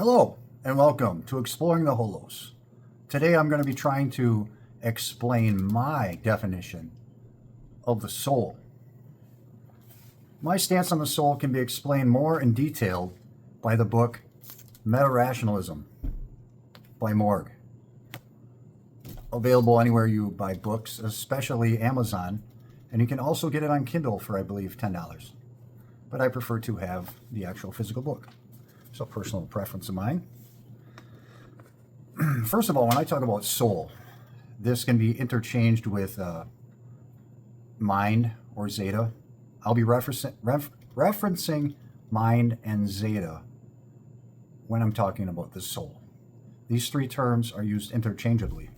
Hello, and welcome to Exploring the Holos. Today I'm going to be trying to explain my definition of the soul. My stance on the soul can be explained more in detail by the book Meta-Rationalism by Morg. Available anywhere you buy books, especially Amazon, and you can also get it on Kindle for, I believe, $10. But I prefer to have the actual physical book. So, personal preference of mine. First of all, when I talk about soul, this can be interchanged with mind or zeta. I'll be referencing mind and zeta when I'm talking about the soul. These three terms are used interchangeably.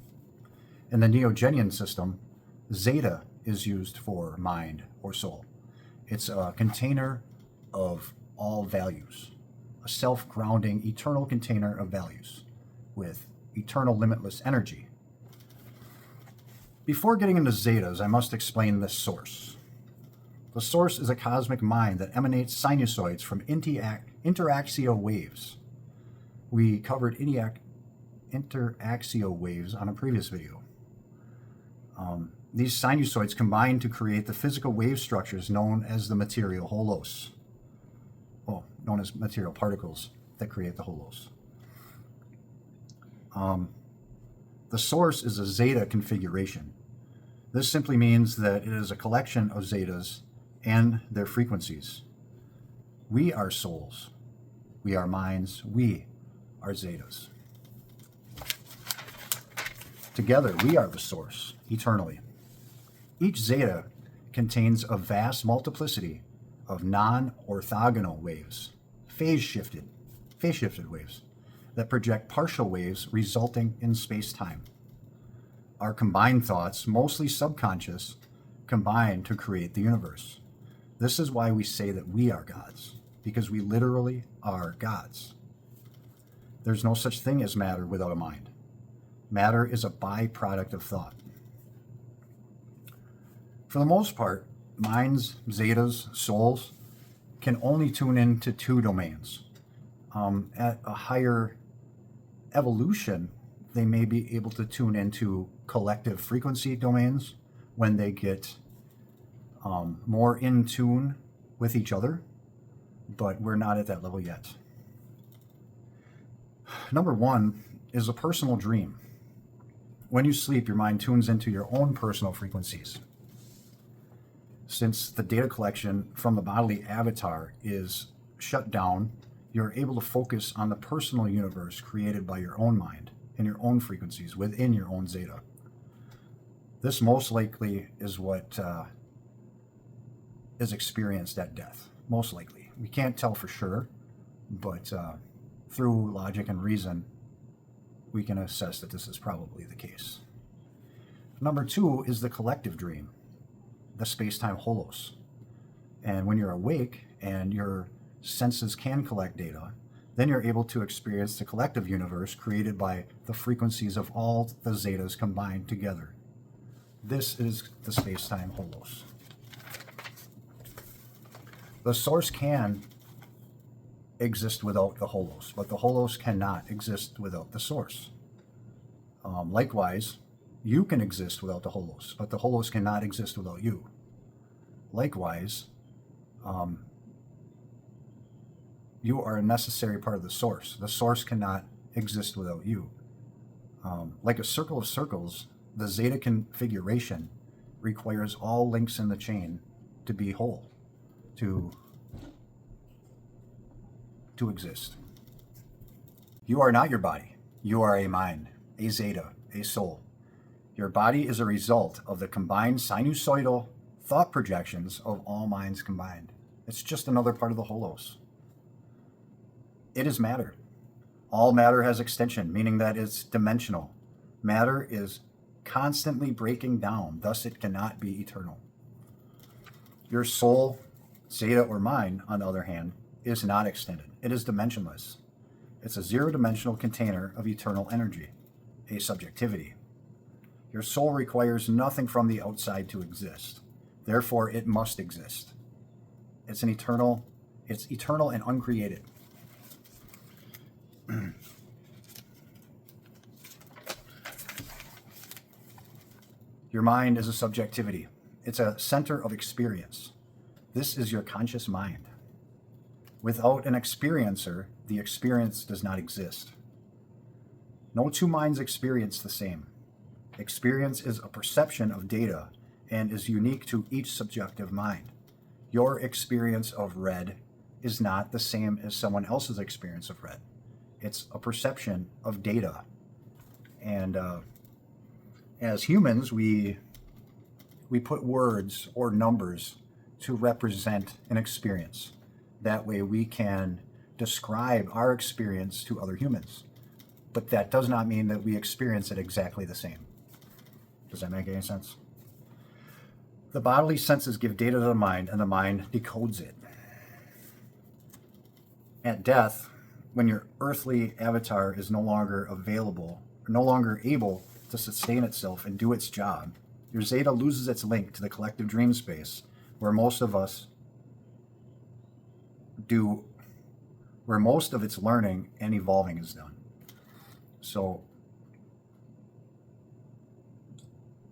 In the Neogenian system, zeta is used for mind or soul. It's a container of all values, a self-grounding, eternal container of values with eternal limitless energy. Before getting into zetas, I must explain the source. The source is a cosmic mind that emanates sinusoids from interaxial waves. We covered interaxial waves on a previous video. These sinusoids combine to create the physical wave structures known as the material holos. Known as material particles that create the holos. The source is a zeta configuration. This simply means that it is a collection of zetas and their frequencies. We are souls. We are minds. We are zetas. Together, we are the source, eternally. Each zeta contains a vast multiplicity of non-orthogonal waves, phase-shifted waves, that project partial waves resulting in space-time. Our combined thoughts, mostly subconscious, combine to create the universe. This is why we say that we are gods, because we literally are gods. There's no such thing as matter without a mind. Matter is a byproduct of thought. For the most part, minds, zetas, souls can only tune into two domains. At a higher evolution, they may be able to tune into collective frequency domains when they get more in tune with each other, but we're not at that level yet. Number one is a personal dream. When you sleep, your mind tunes into your own personal frequencies. Since the data collection from the bodily avatar is shut down, you're able to focus on the personal universe created by your own mind and your own frequencies within your own zeta. This most likely is what is experienced at death. Most likely. We can't tell for sure, but through logic and reason, we can assess that this is probably the case. Number two is the collective dream, the space-time holos. And when you're awake and your senses can collect data, then you're able to experience the collective universe created by the frequencies of all the zetas combined together. This is the space-time holos. The source can exist without the holos, but the holos cannot exist without the source. Likewise, you can exist without the holos, but the holos cannot exist without you. Likewise, you are a necessary part of the source. The source cannot exist without you. Like a circle of circles, the zeta configuration requires all links in the chain to be whole, to exist. You are not your body. You are a mind, a zeta, a soul. Your body is a result of the combined sinusoidal thought projections of all minds combined. It's just another part of the holos. It is matter. All matter has extension, meaning that it's dimensional. Matter is constantly breaking down, thus it cannot be eternal. Your soul, zeta, or mind, on the other hand, is not extended. It is dimensionless. It's a zero-dimensional container of eternal energy, a subjectivity. Your soul requires nothing from the outside to exist. Therefore, it must exist. It's eternal and uncreated. Your mind is a subjectivity. It's a center of experience. This is your conscious mind. Without an experiencer, the experience does not exist. No two minds experience the same. Experience is a perception of data and is unique to each subjective mind. Your experience of red is not the same as someone else's experience of red. It's a perception of data. And as humans, we put words or numbers to represent an experience. That way we can describe our experience to other humans. But that does not mean that we experience it exactly the same. Does that make any sense? The bodily senses give data to the mind, and the mind decodes it. At death, when your earthly avatar is no longer available, no longer able to sustain itself and do its job, your zeda loses its link to the collective dream space where most of its learning and evolving is done. So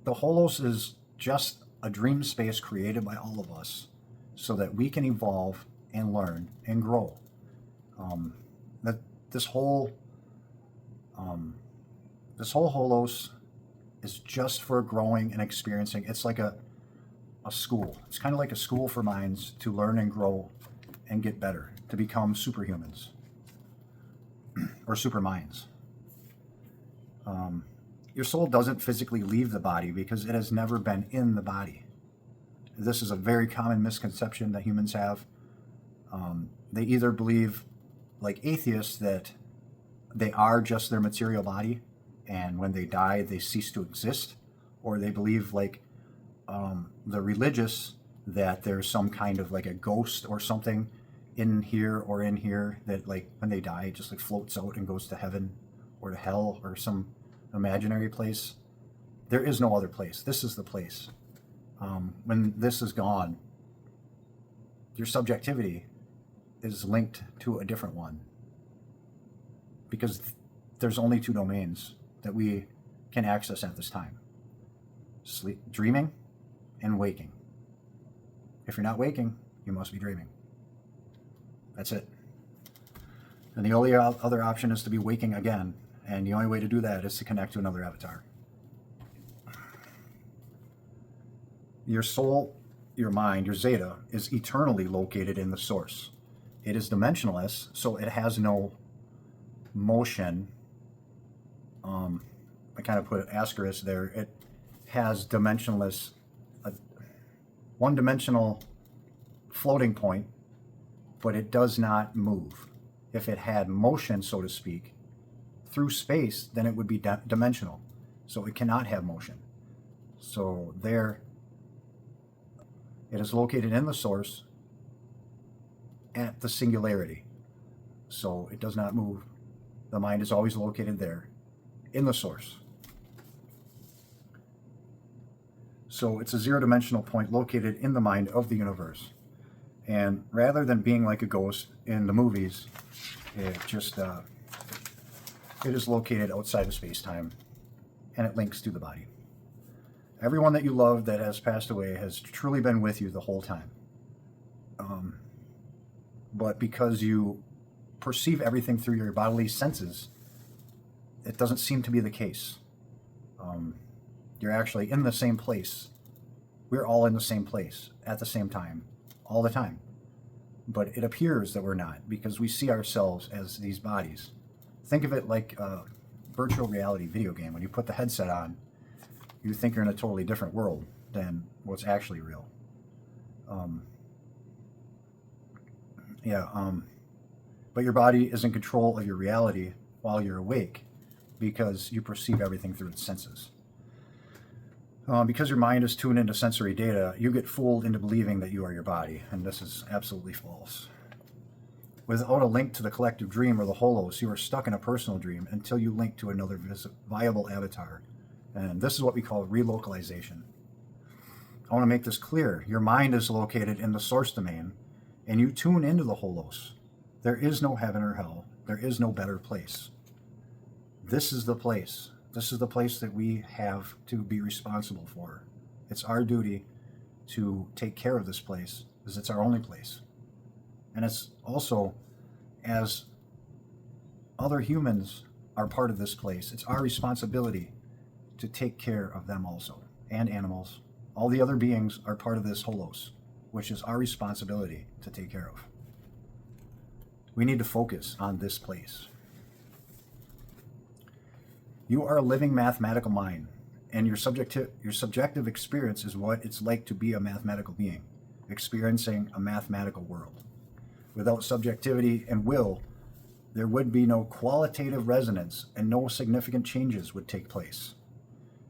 the holos is just a dream space created by all of us so that we can evolve and learn and grow. This whole holos is just for growing and experiencing. It's like a school. It's kind of like a school for minds to learn and grow and get better, to become superhumans or super minds. Your soul doesn't physically leave the body because it has never been in the body. This is a very common misconception that humans have. They either believe, like atheists, that they are just their material body, and when they die, they cease to exist, or they believe, like the religious, that there's some kind of like a ghost or something in here or in here that, like, when they die, it just like floats out and goes to heaven or to hell or some imaginary place. There is no other place. This is the place. When this is gone, your subjectivity is linked to a different one, because there's only two domains that we can access at this time: sleep, dreaming, and waking. If you're not waking, you must be dreaming. That's it. And the only other option is to be waking again, and the only way to do that is to connect to another avatar. Your soul, your mind, your zeta, is eternally located in the source. It is dimensionless, so it has no motion. I kind of put an asterisk there. It has dimensionless, one-dimensional floating point, but it does not move. If it had motion, so to speak, through space, then it would be dimensional. So it cannot have motion. So there, it is located in the source at the singularity. So it does not move. The mind is always located there in the source. So it's a zero-dimensional point located in the mind of the universe. And rather than being like a ghost in the movies, it is located outside of space-time, and it links to the body. Everyone that you love that has passed away has truly been with you the whole time. But because you perceive everything through your bodily senses, it doesn't seem to be the case. You're actually in the same place. We're all in the same place at the same time, all the time. But it appears that we're not, because we see ourselves as these bodies. Think of it like a virtual reality video game. When you put the headset on, you think you're in a totally different world than what's actually real. But your body is in control of your reality while you're awake, because you perceive everything through its senses. Because your mind is tuned into sensory data, you get fooled into believing that you are your body, and this is absolutely false. Without a link to the collective dream or the holos, you are stuck in a personal dream until you link to another viable avatar. And this is what we call relocalization. I want to make this clear. Your mind is located in the source domain, and you tune into the holos. There is no heaven or hell. There is no better place. This is the place. This is the place that we have to be responsible for. It's our duty to take care of this place because it's our only place. And it's also, as other humans are part of this place, it's our responsibility to take care of them also, and animals. All the other beings are part of this holos, which is our responsibility to take care of. We need to focus on this place. You are a living mathematical mind, and your subjective experience is what it's like to be a mathematical being, experiencing a mathematical world. Without subjectivity and will, there would be no qualitative resonance and no significant changes would take place.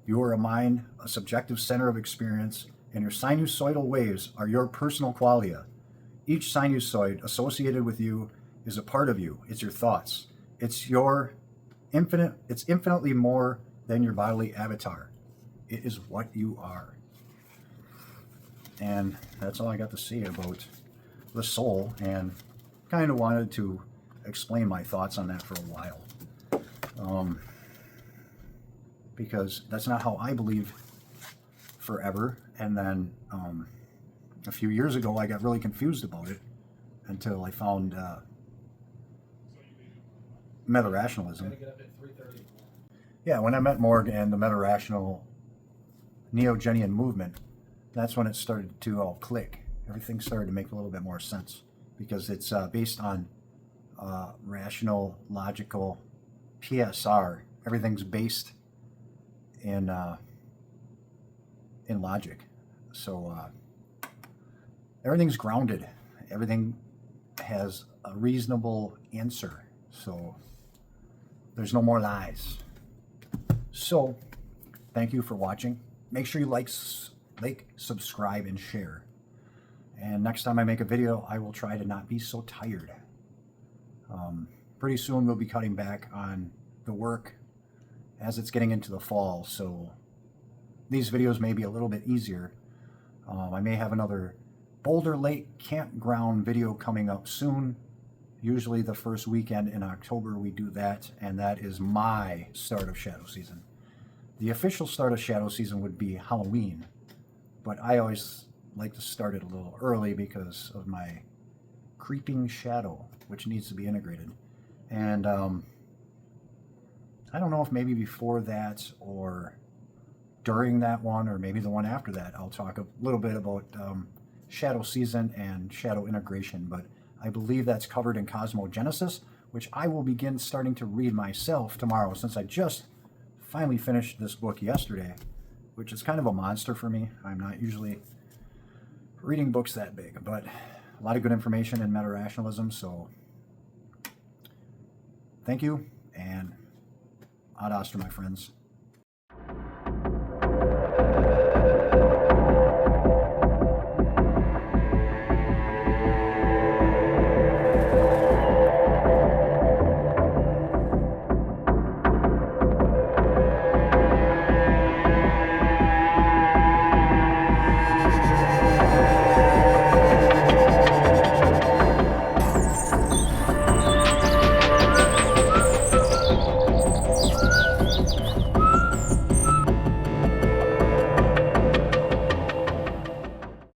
You are a mind, a subjective center of experience, and your sinusoidal waves are your personal qualia. Each sinusoid associated with you is a part of you. It's your thoughts. It's infinitely more than your bodily avatar. It is what you are. And that's all I got to say about the soul, and kind of wanted to explain my thoughts on that for a while. Because that's not how I believed forever. And then a few years ago, I got really confused about it until I found meta-rationalism. Yeah, when I met Morg and the meta-rational Neogenian movement, that's when it started to all click. Everything started to make a little bit more sense because it's based on rational, logical PSR. Everything's based in logic. So everything's grounded. Everything has a reasonable answer. So there's no more lies. So thank you for watching. Make sure you like, subscribe, and share. And next time I make a video, I will try to not be so tired. Pretty soon we'll be cutting back on the work as it's getting into the fall, so these videos may be a little bit easier. I may have another Boulder Lake campground video coming up soon. Usually the first weekend in October we do that, and that is my start of shadow season. The official start of shadow season would be Halloween, but I always like to start it a little early because of my creeping shadow, which needs to be integrated. And I don't know if maybe before that or during that one or maybe the one after that, I'll talk a little bit about shadow season and shadow integration, but I believe that's covered in Cosmogenesis, which I will begin starting to read myself tomorrow, since I just finally finished this book yesterday, which is kind of a monster for me. I'm not usually reading books that big, but a lot of good information in meta-rationalism, so thank you, and ad astra, my friends.